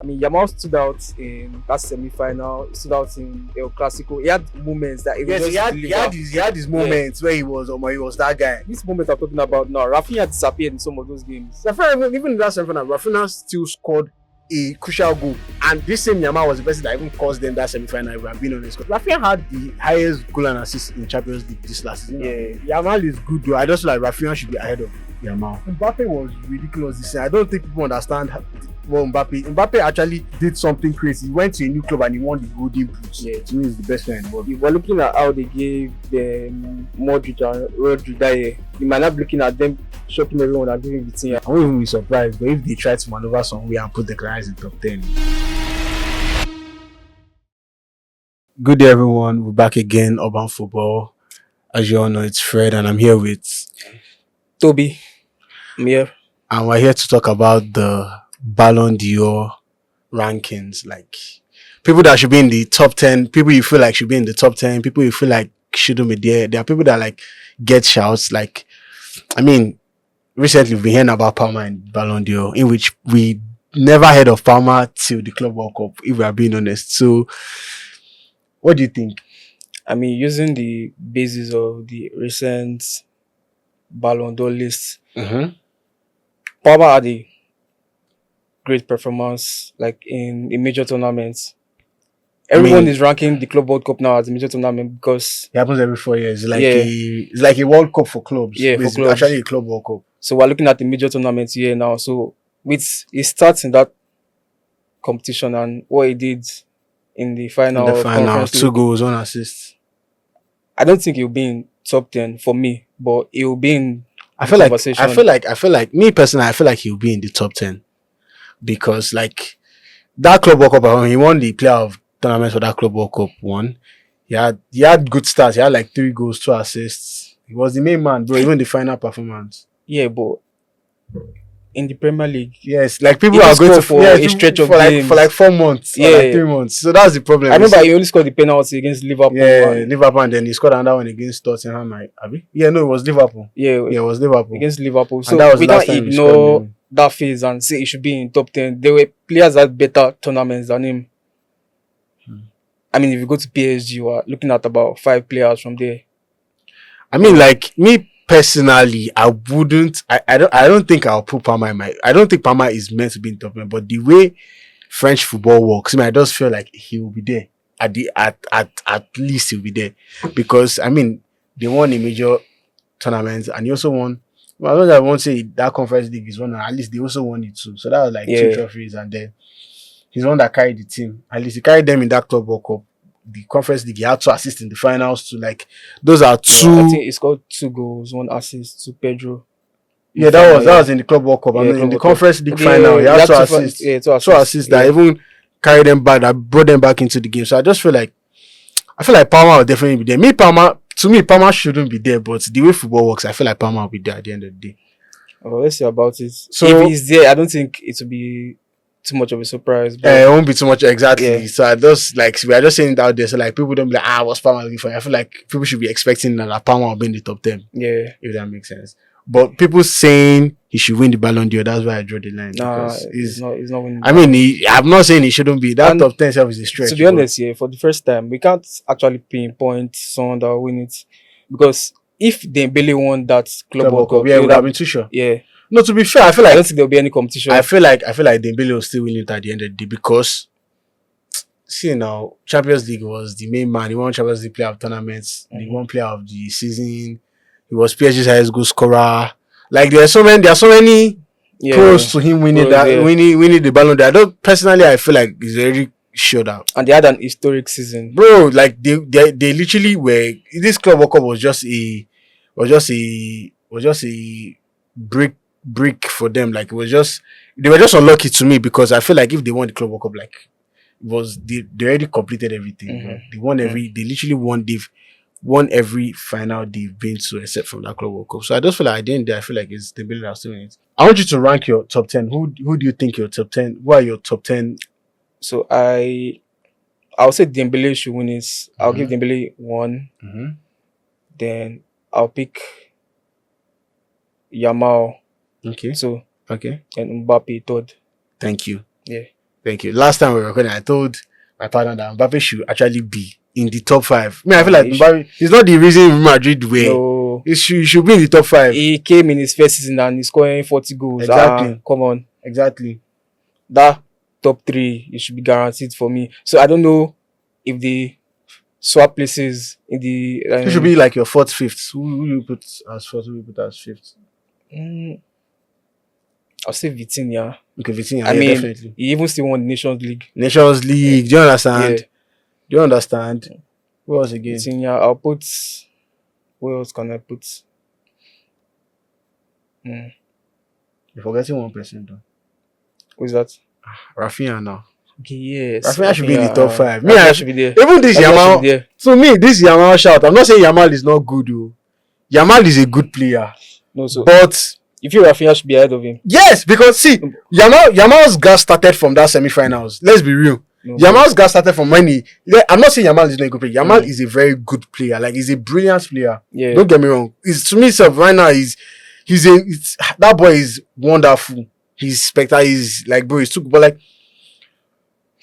I mean, Yamal stood out in that semi-final. He stood out in El Clasico. He had moments that he would Yes, just he had deliver. he had his moments where he was that guy. This moment I'm talking about now, Rafinha disappeared in some of those games. Rafinha, even in that semi-final, Rafinha still scored a crucial goal, and this same Yamal was the person that even caused them that semi-final. If I'm being honest, Rafinha had the highest goal and assist in Champions League this last season. Yeah. Yamal is good though. I just feel like Rafinha should be ahead of Yamal. Mbappe was ridiculous this year. I don't think people understand well, Mbappe actually did something crazy. He went to a new club and he won the Golden Boot. Yeah. To me, he's the best player in the world. If we're looking at how they gave them Modric and Rodri that year, you might not be looking at them shocking everyone and giving the team. I won't even be surprised, but if they try to maneuver somewhere and put the clients in top 10. Good day, everyone. We're back again, Urban Football. As you all know, it's Fred, and I'm here with Tobi, I'm here. And we're here to talk about the Ballon d'Or rankings. Like, people that should be in the top 10, people you feel like should be in the top 10, people you feel like shouldn't be there. There are people that like get shouts. Like, I mean, recently we've been hearing about Palmer and Ballon d'Or, in which we never heard of Palmer till the Club World Cup, if we are being honest. So, what do you think? I mean, using the basis of the recent Ballon d'Or list, Palmer had a great performance, like in major tournaments. Everyone is ranking the Club World Cup now as a major tournament because it happens every 4 years. It's like a World Cup for clubs. Yeah, for clubs. Actually a Club World Cup. So we're looking at the major tournaments here now. So with it starts in that competition and what he did in the final. In the final, 2 goals, 1 assist. I don't think he'll be in top 10 for me, but he'll be in I feel like me personally, I feel like he'll be in the top 10 because like that Club World Cup, he won the player of tournament for that Club World Cup one. He had good stats. He had like 3 goals, 2 assists. He was the main man, bro. Even the final performance. Yeah, but in the Premier League, yes, like people are going to for a stretch of games for like 4 months, or like 3 months. So that's the problem. I remember he only scored the penalty against Liverpool. Yeah, Liverpool, and then he scored another one against Tottenham. Yeah, no, it was Liverpool. Yeah, it was Liverpool against Liverpool. So that was we can't ignore that phase and say he should be in top 10. There were players that had better tournaments than him. I mean, if you go to PSG, you are looking at about 5 players from there. I mean, like me personally, I wouldn't. I don't think I'll put Palmer in my. I don't think Palmer is meant to be in top 10. But the way French football works, I just feel like he will be there at least he'll be there because I mean they won a major tournament and he also won. Well, I won't say that Conference League is one. At least they also won it too. So that was like 2 trophies, and then he's the one that carried the team. At least he carried them in that Club World Cup. The Conference League, he had to assist in the finals too. Like those are 2. I think he scored 2 goals, 1 assist to Pedro. Yeah, that was in the Club World Cup. I mean, in the Conference League final, he had 2 assists. Yeah, 2 assists that even carried them back, that brought them back into the game. So I just feel like Palmer will definitely be there. To me, Palmer shouldn't be there, but the way football works, I feel like Palmer will be there at the end of the day. Well, let's see about it. So if he's there, I don't think it will be too much of a surprise. But it won't be too much, exactly. Yeah. So I just like we are just saying it out there. So like people don't be like, what's Palmer looking for? I feel like people should be expecting that Palmer will be in the top 10. Yeah, if that makes sense. But people saying he should win the Ballon d'Or, that's why I draw the line. Nah, he's not winning. I mean, I'm not saying he shouldn't be. That top 10 itself is a stretch. To be honest, for the first time, we can't actually pinpoint someone that will win it because if Dembele won that Club World Cup, we would have been too sure. Yeah. No, to be fair, I feel like I don't think there'll be any competition. I feel like Dembele will still win it at the end of the day because see now, Champions League was the main man. He won Champions League player of tournaments. He won player of the season. He was PSG's highest goal scorer. Like there are so many pros to him winning winning the Ballon d'Or. I feel like he's already showed out. And they had an historic season, bro. Like they literally were. This Club World Cup was just a brick for them. Like they were just unlucky to me because I feel like if they won the Club World Cup, like they already completed everything. They won they literally won. They've won every final they've been to except from that Club World Cup. So I just feel like at the end I feel like it's the ability that's doing it. I want you to rank your top 10. Who do you think your top 10? Who are your top 10? So I'll say Dembele should win it. I'll give Dembele 1. Then I'll pick Yamal. Okay. So okay. And Mbappe 3rd. Thank you. Yeah. Thank you. Last time we were recording, I told my partner that Mbappe should actually be in the top 5. I feel like Mbappe is not the reason Real Madrid were. No, He should be in the top 5. he came in his first season and he's scoring 40 goals. Exactly. Come on. Exactly. That top 3, it should be guaranteed for me. So I don't know if they swap places in the. Who should be like your 4th, 5th? Who you put as 4th? Who you put as 5th? I'll say Vitinha. Okay, Vitinha. I mean, definitely. he even still won the Nations League. Nations League. Do you understand? Yeah. Do you understand? Who else again? Vitinha. I'll put. Where else can I put? You're forgetting one person though. Who's that? Rafinha now. Okay, yes. Rafinha should be in the top 5. Me, I should be there. Even this Yamal. To me, this Yamal shout. I'm not saying Yamal is not good though. Yamal is a good player. No, so but you feel Rafinha should be ahead of him? Yes, because see, Yamal's gas started from that semi-finals. Let's be real. No, Yamal's gas started from when I'm not saying Yamal is not a good player. Yamal is a very good player. Like, he's a brilliant player. Yeah. Don't get me wrong. To me, right now, that boy is wonderful. He's spectacular. He's like, bro, he's too good. But like,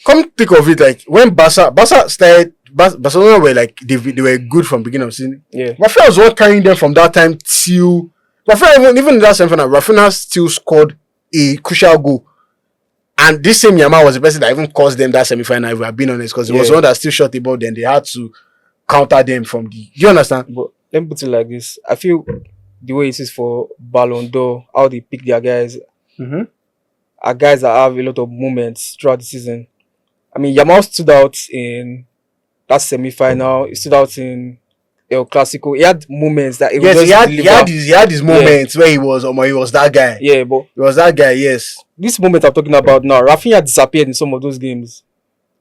come think of it, like when Barca started, Barcelona were like they were good from beginning of season. Yeah. Rafinha was one carrying them from that time till Rafinha, even in that semi-final, Rafinha still scored a crucial goal. And this same Yamal was the person that even caused them that semi-final, if we are being honest, because it was one that still shot the ball, then they had to counter them from the. Do you understand? But let me put it like this. I feel the way it is for Ballon d'Or, how they pick their guys, are guys that have a lot of moments throughout the season. I mean, Yamal stood out in that semi-final. He stood out in El Clasico. He had moments that he had his moments where he was that guy. Yeah, but he was that guy. Yes. This moment I'm talking about now, Rafinha disappeared in some of those games.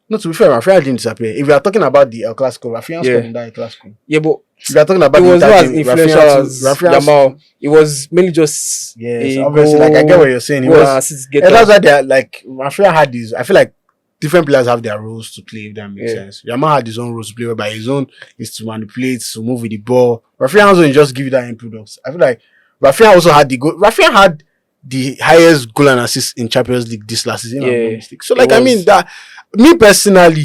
No, to be fair, Rafinha didn't disappear. If we are talking about the El Clasico, Rafinha scored in that El Clasico. Yeah, but if we are talking about it was not as influential as Yamal. It was mainly just obviously. Like, I get what you're saying. That's why they're like Rafinha had these. I feel like different players have their roles to play, if that makes sense. Yamal had his own roles to play, whereby his own is to manipulate, to move with the ball. Rafinha also just give you that end product. I feel like Rafinha also had Rafinha had the highest goal and assist in Champions League this last season. So like, I mean, that me personally,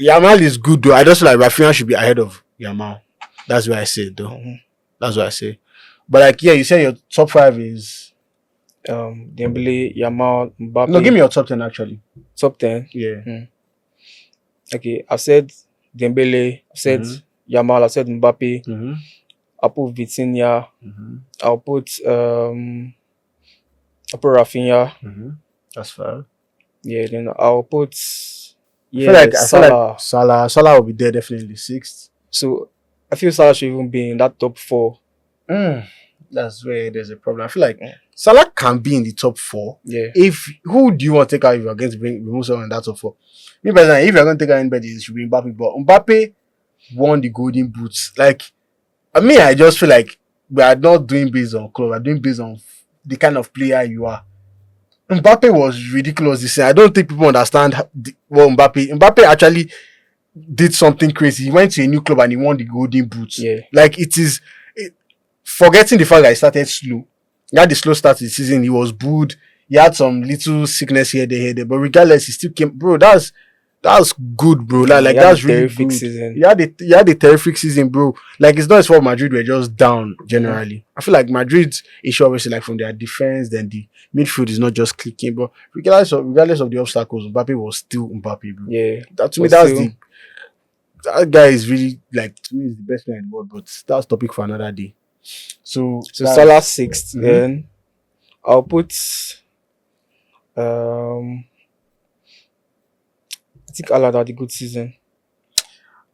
Yamal is good though. I just feel like Rafinha should be ahead of Yamal. That's what I say though. That's what I say. But like, yeah, you say your top 5 is Dembele, Yamal, Mbappe. No, give me your top 10 actually. Top 10? Yeah. Okay, I've said Dembele, I've said Yamal, I've said Mbappe. I'll put Vitinha. I'll put Rafinha. That's fair. Yeah, then I'll put I feel like Salah will be there definitely 6th. So I feel Salah should even be in that top 4. That's where there's a problem. I feel like Salah can be in the top 4. Yeah. Who do you want to take out if you're going to remove someone in that top 4? Me personally, if you're going to take out anybody, it should be Mbappe. But Mbappe won the Golden Boots. Like, I just feel like we are not doing based on club. We're doing based on the kind of player you are. Mbappe was ridiculous this year. I don't think people understand Mbappe actually did something crazy. He went to a new club and he won the Golden Boots. Yeah. Like, forgetting the fact that he started slow. He had the slow start to the season. He was booed. He had some little sickness here, there. But regardless, he still came. Bro, that's good, bro. Like that's really good. Season. He had a terrific season, bro. Like, it's not as for Madrid were just down generally. I feel like Madrid's issue obviously, like, from their defense, then the midfield is not just clicking, but regardless of the obstacles, Mbappe was still Mbappe, bro. Yeah. That guy is really, like, to me, is the best player in the world, but that's topic for another day. So Salah 6th, then I'll put I think Haaland had a good season.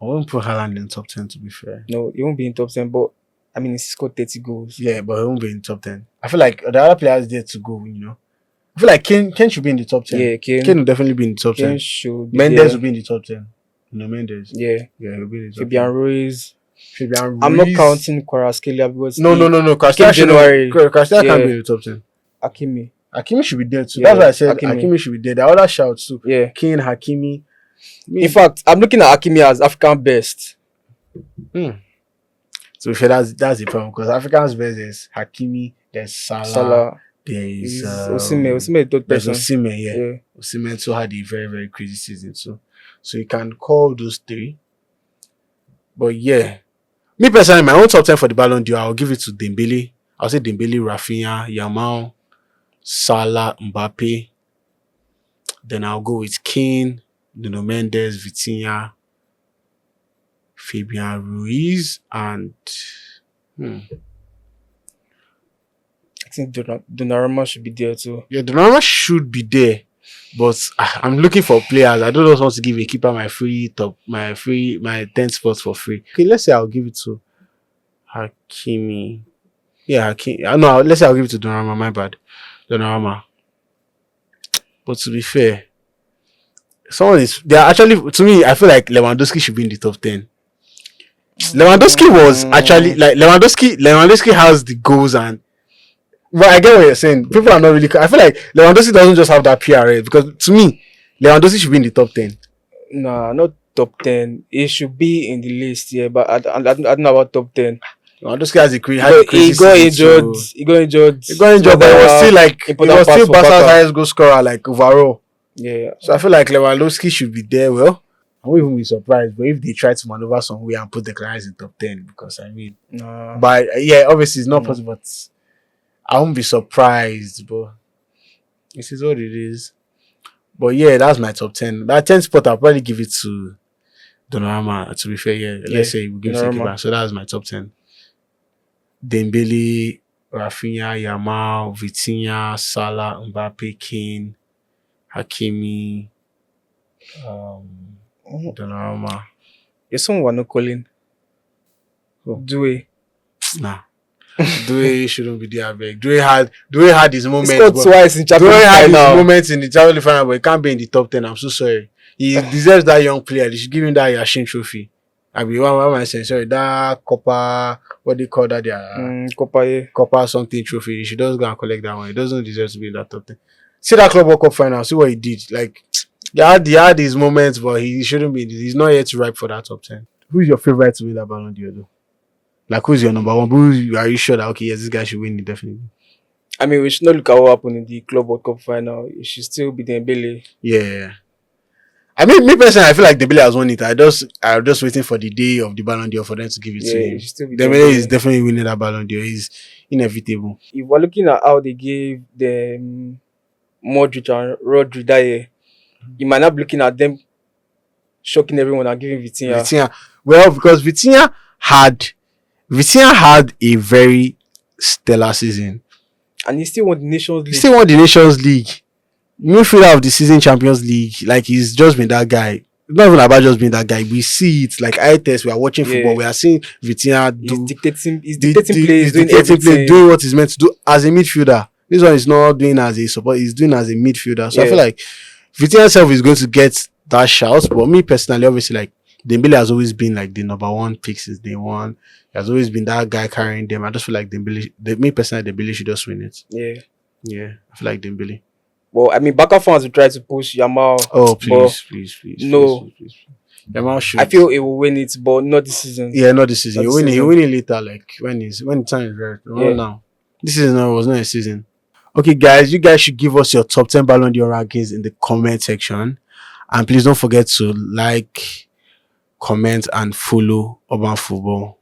I won't put Haaland in top 10, to be fair. No, he won't be in top 10, but I mean, he scored 30 goals. Yeah, but he won't be in top 10. I feel like the other players there to go, you know. I feel like Kane should be in the top 10. Yeah, Kane will definitely be in the top 10. Should be Mendes will be in the top 10. No, Mendes. Yeah, he'll be in the top Fabian 10. Ruiz. I'm not counting Kvaratskhelia because no. Kvaratskhelia can't be in the top 10. Hakimi should be there too. That's why I said Hakimi should be there. There are other shouts too. Yeah. Kane, Hakimi. In fact, I'm looking at Hakimi as African best. So that's the problem, because Africans best is Hakimi, there's Salah, There is Is Osimhen. Osimhen the third there's person. Osimhen, yeah. Yeah. Osimhen too had a very, very crazy season. So you can call those three. But yeah. Me personally, my own top 10 for the Ballon d'Or, I'll give it to Dembele. I'll say Dembele, Rafinha, Yamal, Salah, Mbappe. Then I'll go with Kane, Nuno Mendes, Vitinha, Fabian Ruiz, and I think Donnarumma should be there too. yeah, Donnarumma should be there. But I'm looking for players. I don't just want to give a keeper my 10 spots for free. Okay, let's say I'll give it to Hakimi. Yeah, Hakimi. No, let's say I'll give it to Donnarumma. My bad, Donnarumma. But to be fair, they are actually, to me, I feel like Lewandowski should be in the top 10. Lewandowski was actually like Lewandowski has the goals and. But I get what you're saying. People are not really. I feel like Lewandowski doesn't just have that PRA because to me, Lewandowski should be in the top 10. Nah, not top 10. It should be in the list, yeah, but I don't know about top 10. Lewandowski has a crazy. He got injured. He got injured. But it was still like it was still Barca's highest goal scorer, like overall. Yeah. So I feel like Lewandowski should be there. Well, I won't even be surprised, but if they try to maneuver some way and put the Clarice in top 10, because I mean, but yeah, obviously it's not possible. But I won't be surprised, but this is what it is. But yeah, that's my top 10. That 10 spot, I'll probably give it to Donnarumma. To be fair, yeah. Let's say we give it to Donnarumma. So that's my top 10. Dembele, Rafinha, Yamal, Vitinha, Salah, Mbappe, Kane, Hakimi, Donnarumma. There's someone we're not calling. Due. Nah. Due shouldn't be there, big. Due had his moments. He scored twice in Champions League final. Due had his moments in the Champions League final, but he can't be in the top 10. I'm so sorry. He deserves that young player. They should give him that Yashin trophy. I mean, what am I saying? Sorry, that Copa, what do you call that? Copa, yeah. Copa something trophy. He should just go and collect that one. He doesn't deserve to be in that top 10. See that Club World Cup final. See what he did. Like, he had his moments, but he shouldn't be. He's not yet ripe for that top 10. Who's your favorite to win that Ballon d'Or, though? Like, who's your number one? Are you sure that, okay, yes, this guy should win it, definitely? I mean, we should not look at what happened in the Club World Cup final. It should still be Dembele. Yeah. I mean, me personally, I feel like Dembele has won it. I'm just waiting for the day of the Ballon d'Or for them to give it to him. Dembele is definitely winning that Ballon d'Or. He's inevitable. If we're looking at how they gave them Modric and Rodri that year, you might not be looking at them shocking everyone and giving Vitinha. Well, because Vitinha had a very stellar season. And he still won the Nations League. Midfielder of the season Champions League. Like, he's just been that guy. It's not even about just being that guy. We see it. Like, eye test. We are watching football. We are seeing Vitinha He's dictating play. He's doing what he's meant to do as a midfielder. This one is not doing as a support. He's doing as a midfielder. So I feel like Vitinha himself is going to get that shout. But me personally, obviously, like, Dembele has always been like the number one pick since day one. He has always been that guy carrying them. I just feel like Dembele should just win it. Yeah. I feel like Dembele. Well, I mean, Barca fans will try to push Yamal. Oh, please. No. Please. Yamal should. I feel he will win it, but not this season. Yeah, not this season. He'll win it later, like when the time is right. Not now. This season was not a season. Okay, guys, you guys should give us your top 10 Ballon d'Or rankings in the comment section. And please don't forget to like, comment, and follow Urban Football.